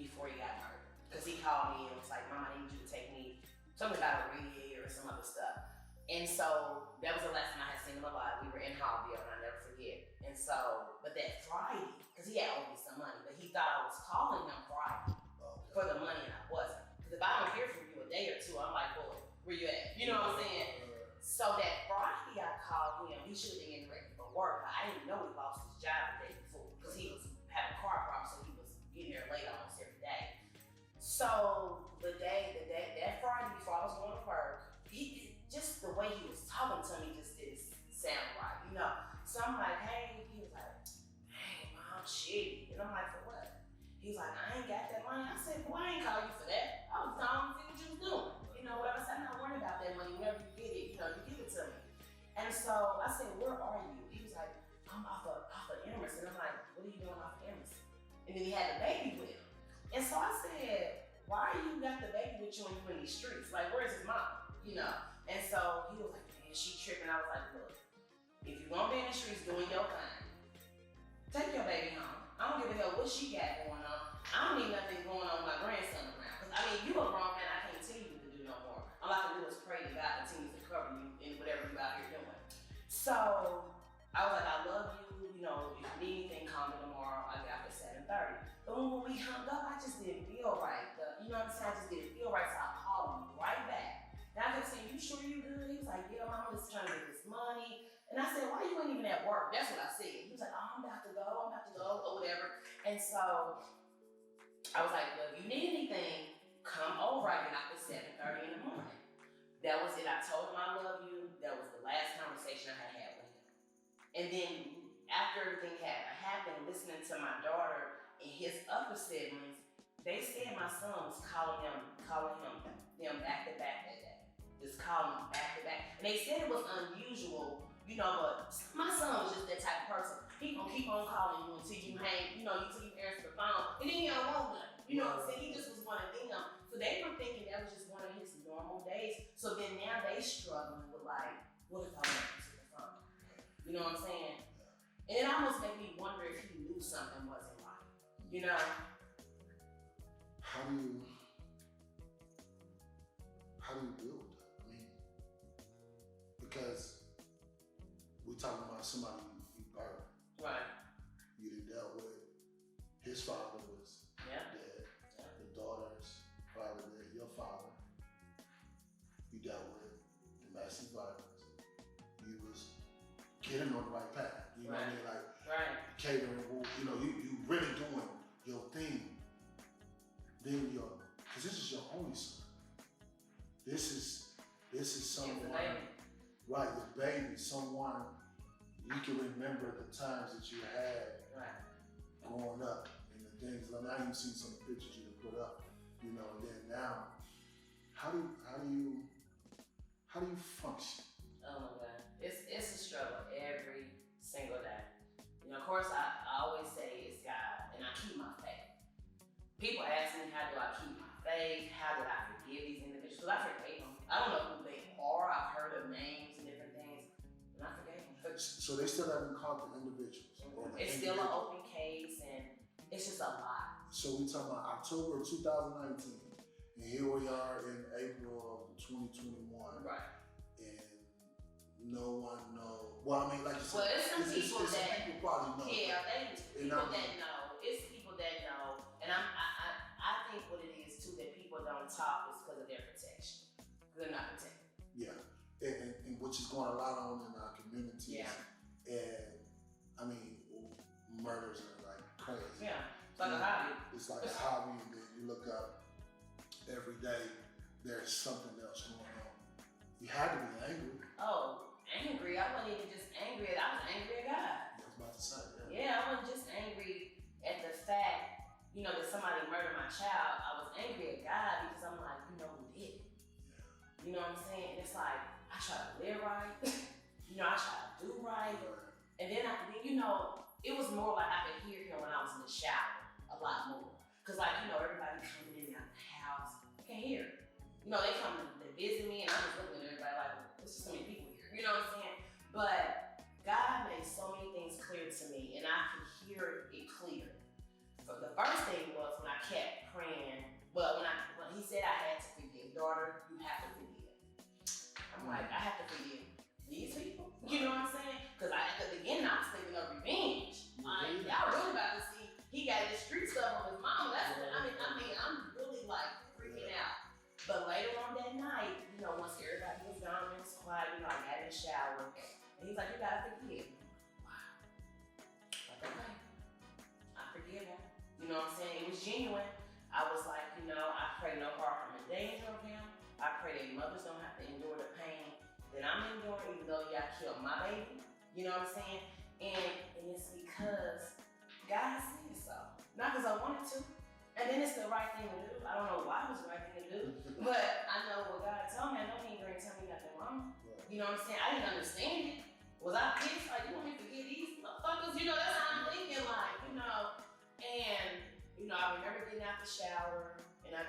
before he got murdered. Because he called me and was like, Mom, I need you to take me, something about a radiator or some other stuff. And so that was the last time I had seen him alive. We were in Hallville, and I'll never forget. And so, but that Friday, because he had owed me some money, but he thought I was calling him Friday for the money, and I wasn't. Because if I don't hear from you a day or two, I'm like, boy, where you at? You know what I'm saying? So that Friday I called him, he should have been getting ready for work, but I didn't know he lost his job the day before, because he was having a car problem, so he was getting there late almost every day. So that Friday before I was going to work, he just the way he was talking to me just didn't sound right, you know. So I'm like, hey, he was like, hey, Mom, shit. And I'm like, for what? He's like, I ain't got that money. I said, well, I ain't call you for that. I was calling to see what you was doing. You know, whatever. I said, I'm not worried about that money. Whenever you get it, you know, you give it to me. And so I said, where are you? He was like, I'm off of Emerson. I'm like, what are you doing off of Emerson? And then he had the baby with him. And so I said, why you got the baby with you when you in these streets? Like, where's his mom? You know? And so he was like, man, she tripping. I was like, look, if you want to be in the streets doing your thing, take your baby home. I don't give a hell what she got going on. I don't need nothing going on with my grandson around. Because, I mean, you a grown man, I can't tell you what to do no more. All I can do is pray that God continues to cover you in whatever you out here doing. So, I was like, I love you. You know, if you need anything, call me tomorrow. I get out at 7:30. But when we hung up, I just didn't feel right. You know what I'm saying? I just didn't feel right, so I called him right back. And I kept saying, you sure you good? He was like, yeah, Mama, just trying to get this money. And I said, why you ain't even at work? That's what I said. He was like, oh, I'm about to go, or whatever. And so I was like, well, if you need anything, come over. I get out at 7:30 in the morning. That was it. I told him I love you. That was the last conversation I had with him. And then after everything happened, listening to my daughter and his other siblings, they said my son was calling them back to back that day. Just calling them back to back. And they said it was unusual but my son was just that type of person. He gonna keep on calling you until you hang, until you answer the phone, and then he don't want nothing. You know what I'm saying? He just was one of them. So they were thinking that was just one of his normal days. So then now they struggling with like, what if I went to the phone? You know what I'm saying? And it almost made me wonder if he knew something wasn't right. How do you deal with that? I mean, because we're talking about somebody you birthed. Right. You done dealt with. His father was dead. The daughter's father dead. Your father. You dealt with domestic violence. You was getting on the right path. You know what I mean? Like catering. You really doing your thing. Then because this is your only son. This is someone, right? Your baby, someone you can remember the times that you had growing up and the things. I even seen some pictures you put up, and then now, how do you function? Oh my God, it's a struggle every single day. Of course, I always say it's God, and I keep my faith. People ask me, how do I keep my faith? How did I forgive these individuals? Because I forgave them. I don't know who they are. I've heard of names and different things, and I forgave them. So they still haven't caught the individuals. It's still an open case, and it's just a lot. So we talking about October 2019, and here we are in April of 2021. Right. And no one knows. Well, I mean, like you said, it's some people that people probably know. Yeah, people that know. It's people that know, and I think what it is too that people don't talk is because of their protection. They're not protected. Yeah, and which is going a lot on in our communities. Yeah. And I mean, murders are like crazy. Yeah, it's like a hobby. It's like a hobby, and then you look up every day. There's something else going on. You had to be angry. Oh, angry! I wasn't even just angry. I was angry at God. I was about to say. Yeah, I wasn't just angry at the fact, that somebody murdered my child. I was angry at God because I'm like, who did it? You know what I'm saying? And it's like, I try to live right. I try to do right. And then it was more like I could hear him when I was in the shower a lot more. Cause everybody coming in and out the house, I can't hear. They come to visit me and I'm just looking at everybody like, there's just so many people here. You know what I'm saying? But God made so many things clear to me and I could hear it clear. So the first thing was when I kept praying, when he said I had to forgive, daughter, you have to forgive. I'm like, I have to forgive these people? You know what I'm saying? Because at the beginning I was thinking of revenge. Y'all really about to see, he got his street stuff on his mama. That's what, I'm really like freaking out. But later on that night, once everybody was gone and it was quiet, I got in the shower. And he's like, you gotta forgive. Wow. Like, okay. I forgive him. You know what I'm saying? It was genuine. I was like, I pray no harm from the danger of him. I pray that mothers don't have to endure the pain that I'm enduring, even though y'all killed my baby. You know what I'm saying? And it's because God said so. Not because I wanted to. And then it's the right thing to do. I don't know why it was the right thing to do. But I know what God told me. I know he ain't going to tell me nothing wrong. You know what I'm saying? I didn't understand it. Was I pissed? Like, you want me to forget these motherfuckers? That's how I'm thinking, like, And, I remember getting out the shower and I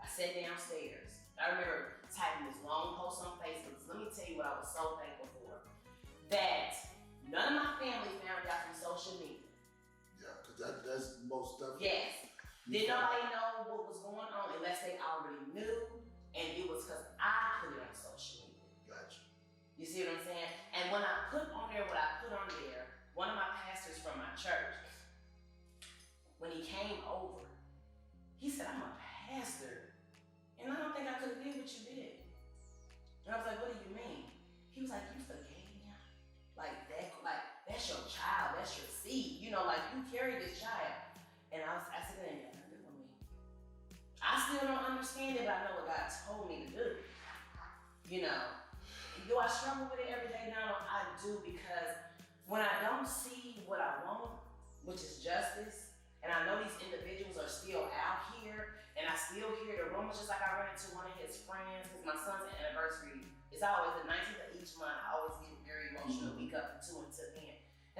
sat downstairs. I remember typing this long post on Facebook. So let me tell you what I was so thankful for. That none of my family found out from social media. Yeah, because that's most definitely. Yes. Didn't nobody know what was going on unless they already knew. And it was because I put it on social media. Gotcha. You see what I'm saying? And when I put on there what I put on there, one of my pastors from my church, when he came over, he said, I'm a pastor. And I don't think I could have did what you did. And I was like, what do you mean? He was like, you forgave him. Like that's your child, that's your seed. You carry this child. And I said, that ain't got nothing to do with me. I still don't understand it, but I know what God told me to do. Do I struggle with it every day now? I do, because when I don't see what I want, which is justice, and I know these individuals are still out here, and I still hear the rumors, just like I ran into one of his friends, because my son's anniversary is always the 19th of each month. I always get very emotional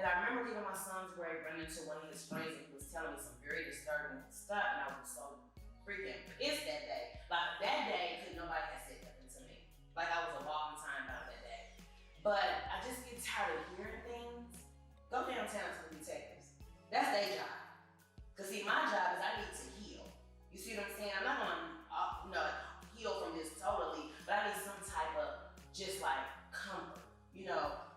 And I remember leaving my son's grave, running into one of his friends, and he was telling me some very disturbing stuff, and I was so freaking pissed that day. Like that day, nobody had said nothing to me. Like I was a walking time bomb that day. But I just get tired of hearing things. Go downtown to the detectives. That's their job. Cause see, my job is I need to heal. You see what I'm saying? I'm not gonna, heal from this totally, but I need some type of just like comfort.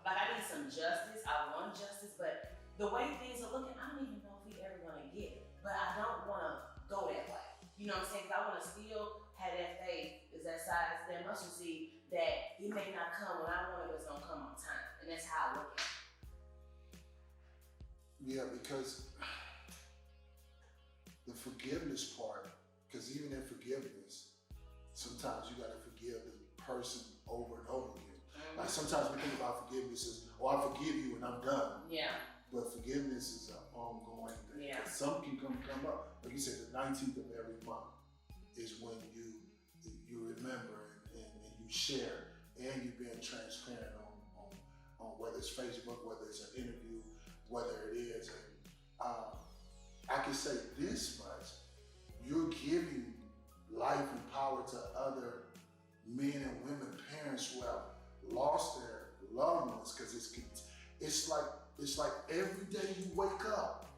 Like I need some justice. I want justice, but the way things are looking, I don't even know if we ever gonna get it. But I don't wanna go that way. You know what I'm saying? Cause I wanna still have that faith, is that size, that mustard seed, that it may not come when I want it, but it's gonna come on time. And that's how I look at it. Yeah, because the forgiveness part, because even in forgiveness, sometimes you gotta forgive the person over and over again. Like sometimes we think about forgiveness as, I forgive you and I'm done. Yeah. But forgiveness is an ongoing thing. Yeah. Some can come up. Like you said, the 19th of every month is when you remember and you share, and you're being transparent on whether it's Facebook, whether it's an interview, whether it is. And I can say this much: you're giving life and power to other men and women, parents who have lost their loved ones, because it's like every day you wake up,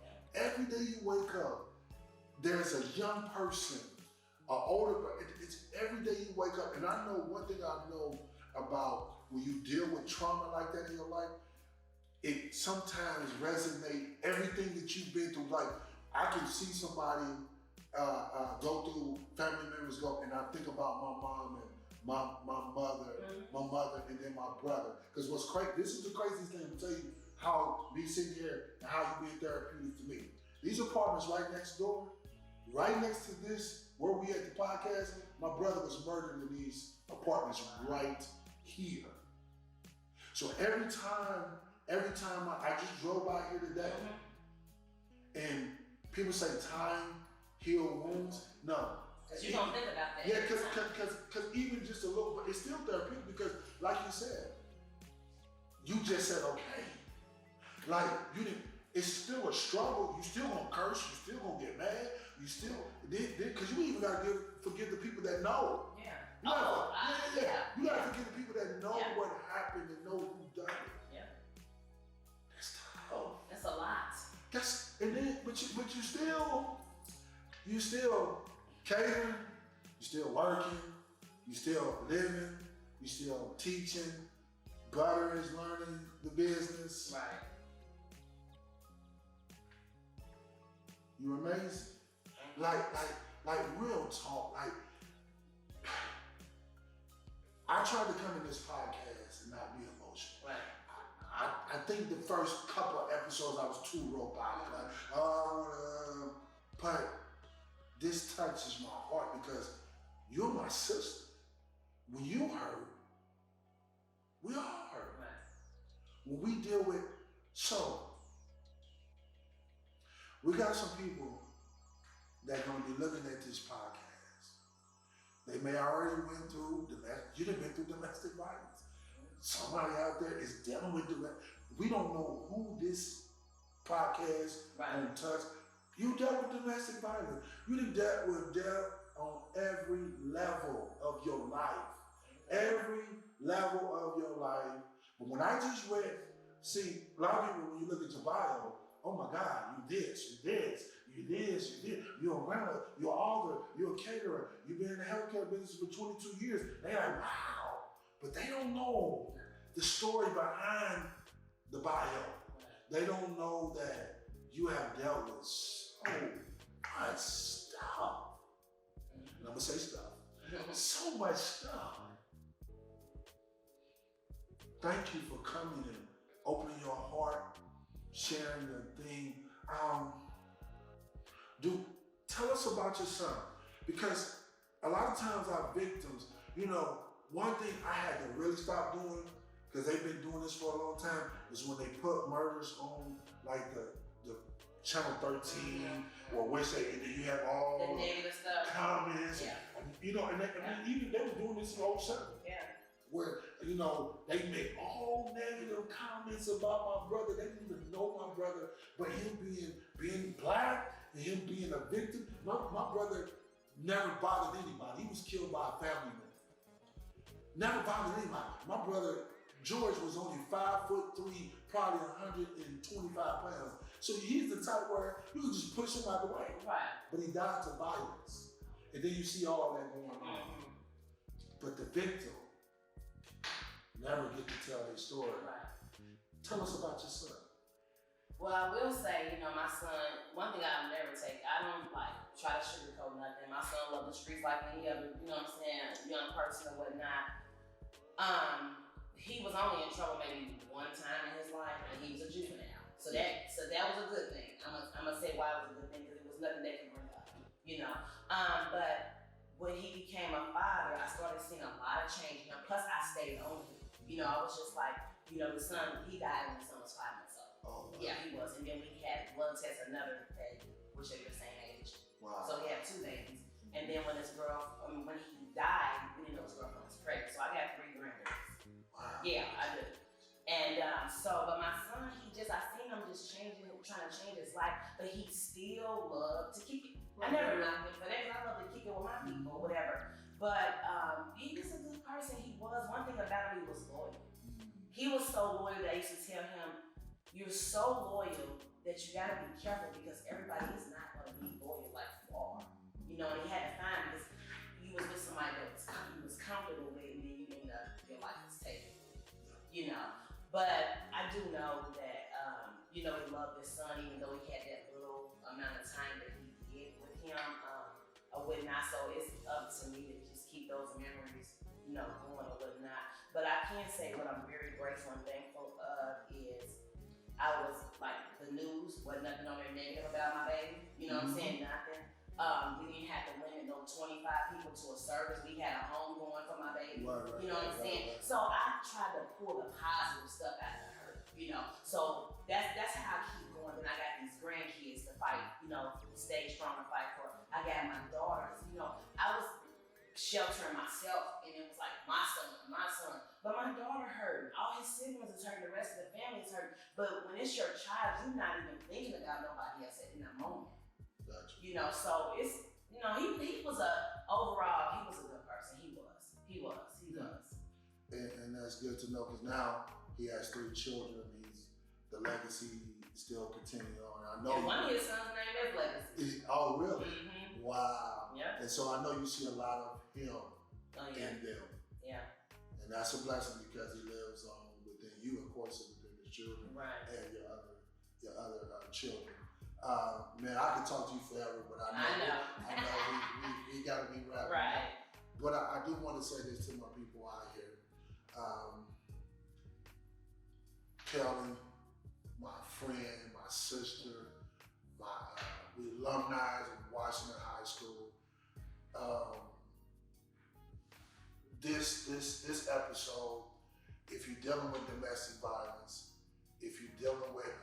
there's a young person, an older, it's every day you wake up. And I know one thing I know about when you deal with trauma like that in your life, it sometimes resonates everything that you've been through. Like I can see somebody go through, family members go, and I think about my mom and my mother, and then my brother. Because what's crazy, this is the craziest thing to tell you, how me sitting here and how you being therapeutic to me. These apartments right next door, right next to this, where we at the podcast, my brother was murdered in these apartments right here. So every time I just drove by here today, and people say time heal wounds. No. Because you don't think about that. Yeah, because even just a little, but it's still therapeutic, because like you said, you just said okay. Like you didn't, it's still a struggle. You still gonna curse, you still gonna get mad, you still, because you even gotta forgive the people that know. Yeah. You gotta forgive the people that know what happened and know who done it. Yeah. That's tough. That's a lot. But you still catering, you still working, you still living, you still teaching. Butter is learning the business. Right. You're amazing. Like real talk. Like I tried to come in this podcast and not be emotional. Right. I think the first couple of episodes I was too robotic. But this touches my heart because you're my sister. When you hurt, we all hurt. Right. When we deal with, so we got some people that are gonna be looking at this podcast. They may already went through you done been through domestic violence. Somebody out there is dealing with we don't know who this podcast gonna touch. You dealt with domestic violence. You done dealt with death on every level of your life. Every level of your life. But when I just read, see, a lot of people, when you look at your bio, oh my God, you this, you're a runner, you're an author, you're a caterer, you've been in the healthcare business for 22 years. They're like, wow. But they don't know the story behind the bio. They don't know that you have dealt with so much stuff. And I'm gonna say stuff. So much stuff. Thank you for coming and opening your heart, sharing the thing. Tell us about your son, because a lot of times our victims, one thing I had to really stop doing, because they've been doing this for a long time, is when they put murders on like the Channel 13 or which and then you have all the negative stuff, comments, and even they were doing this in 07. Yeah. Where they make all negative comments about my brother. They didn't even know My brother never bothered anybody. He was killed by a family member. Never bothered anybody. My brother George was only 5'3", probably 125 pounds. So he's the type where you can just push him out the way. Right. But he died to violence. And then you see all that going on. Mm-hmm. But the victim never get to tell their story. Right. Tell us about your son. Well, I will say, my son, one thing I'll never take, I don't try to sugarcoat nothing. My son loved the streets like any other, young person or whatnot. He was only in trouble maybe one time in his life, and he was a juvenile. So that was a good thing. I'm gonna say why it was a good thing, because it was nothing they could bring up, But when he became a father, I started seeing a lot of change in him. Plus, I stayed on him. I was just like, the son, he died when the son was 5 months old. Oh, wow. Yeah, he was. And then we had blood tests, another baby, which they were the same age. Wow. So he had 2 babies. And then when when he died, we didn't know his girlfriend was pregnant. So I got 3 grandbabies. Wow. Yeah, I did. And but my son, I seen him just trying to change his life, but he still loved to kick it. I never knocked him for that, because I love to kick it with my people, whatever. But he was a good person. He was. One thing about him, he was loyal. He was so loyal that I used to tell him, you're so loyal that you gotta be careful, because everybody is not gonna be loyal like you are. And he had to find, because you was with somebody that he was comfortable with, and then you end up, your life is taken. But I do know that, he loved his son, even though he had that little amount of time that he did with him, or whatnot. So it's up to me to just keep those memories, going or whatnot. But I can say what I'm very grateful and thankful of is I was the news, wasn't nothing on there negative about my baby. You know what I'm saying? Nothing. We didn't have to limit no 25 people to a service. We had a home going for my baby. Right, you know what I'm saying? Right. So I tried to pull the positive stuff out of her. So that's how I keep going. Then I got these grandkids to fight. Stay strong and fight for. I got my daughters. I was sheltering myself, and it was like my son. But my daughter hurt. All his siblings is hurt. The rest of the family is hurt. But when it's your child, you're not even thinking about nobody else in that moment. Gotcha. So it's he was overall he was a good person. He was. And that's good to know, because now he has 3 children. The legacy still continuing on. I know. And one of his sons' name is Legacy. Oh, really? Mm-hmm. Wow. Yeah. And so I know you see a lot of him in them. Yeah. And that's a blessing, because he lives within you, of course, and within his children, right, and your other children. Man, I could talk to you forever, but I know we got to be wrapping up. Right. But I do want to say this to my people out here. Kelly, my friend, my sister, we alumni of Washington High School. This episode, if you're dealing with domestic violence, if you're dealing with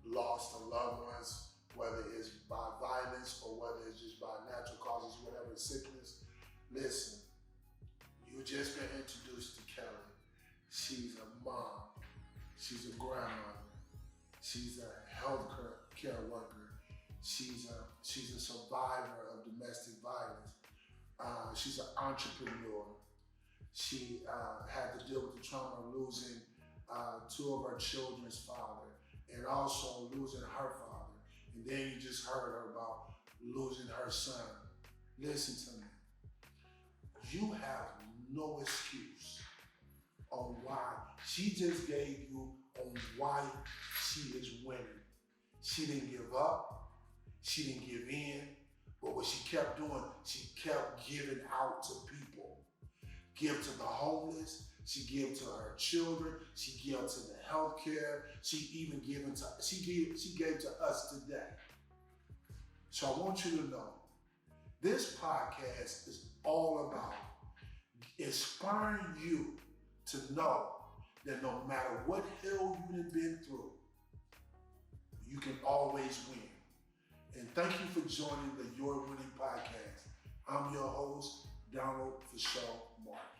loss of loved ones, whether it's by violence or whether it's just by natural causes, whatever, sickness, listen, you just been introduced to Kelly. She's a mom, she's a grandmother, she's a health care worker, she's a survivor of domestic violence. She's an entrepreneur. She had to deal with the trauma of losing 2 of her children's father, and also losing her father. And then you just heard her about losing her son. Listen to me. You have no excuse on why. She just gave you on why she is winning. She didn't give up. She didn't give in. But what she kept doing, she kept giving out to people. Give to the homeless. She gave to her children. She gave to the healthcare. She even gave to us today. So I want you to know, this podcast is all about inspiring you to know that no matter what hell you've been through, you can always win. And thank you for joining the Your Winning Podcast. I'm your host, Donald Fosho Martin.